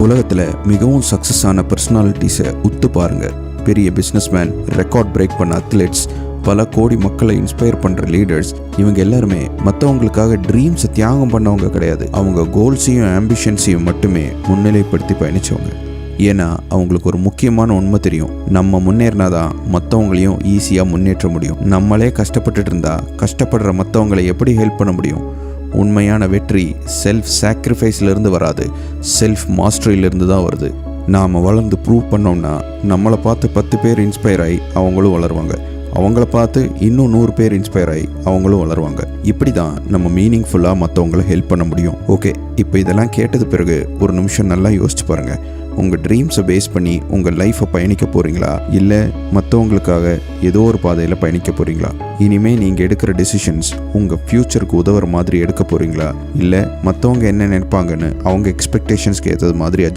உலகத்தில் மிகவும் சக்ஸஸான பர்சனாலிட்டிஸை உத்து பாருங்க. பெரிய பிஸ்னஸ்மேன், ரெக்கார்ட் பிரேக் பண்ண அத்லெட்ஸ், பல கோடி மக்களை இன்ஸ்பயர் பண்ணுற லீடர்ஸ், இவங்க எல்லாருமே மற்றவங்களுக்காக ட்ரீம்ஸை தியாகம் பண்ணவங்க கிடையாது. அவங்க கோல்ஸையும் ஆம்பிஷன்ஸையும் மட்டுமே முன்னிலைப்படுத்தி பயணித்தவங்க. ஏன்னா அவங்களுக்கு ஒரு முக்கியமான உண்மை தெரியும்: நம்ம முன்னேறினாதான் மற்றவங்களையும் ஈஸியாக முன்னேற்ற முடியும். நம்மளே கஷ்டப்பட்டுட்டு இருந்தா கஷ்டப்படுற மற்றவங்களை எப்படி ஹெல்ப் பண்ண முடியும்? உண்மையான வெற்றி செல்ஃப் சாக்ரிஃபைஸ்லேருந்து வராது, செல்ஃப் மாஸ்டரியிலேருந்து தான் வருது. நாம் வளர்ந்து ப்ரூவ் பண்ணோம்னா நம்மளை பார்த்து 10 பேர் இன்ஸ்பயர் ஆகி அவங்களும் வளருவாங்க. அவங்கள பார்த்து இன்னும் 100 பேர் இன்ஸ்பயர் ஆகி அவங்களும் வளருவாங்க. இப்படி தான் நம்ம மீனிங்ஃபுல்லாக மற்றவங்கள ஹெல்ப் பண்ண முடியும். ஓகே, இப்போ இதெல்லாம் கேட்டது பிறகு ஒரு நிமிஷம் நல்லா யோசிச்சு பாருங்கள். உங்கள் ட்ரீம்ஸை பேஸ் பண்ணி உங்கள் லைஃப்பை பயணிக்க போகிறீங்களா, இல்லை மற்றவங்களுக்காக ஏதோ ஒரு பாதையில் பயணிக்க போகிறீங்களா? இனிமேல் நீங்கள் எடுக்கிற டெசிஷன்ஸ் உங்கள் ஃப்யூச்சருக்கு உதவுற மாதிரி எடுக்க போகிறீங்களா, இல்லை மற்றவங்க என்ன நினைப்பாங்கன்னு அவங்க எக்ஸ்பெக்டேஷன்ஸ்க்கு ஏற்றது மாதிரி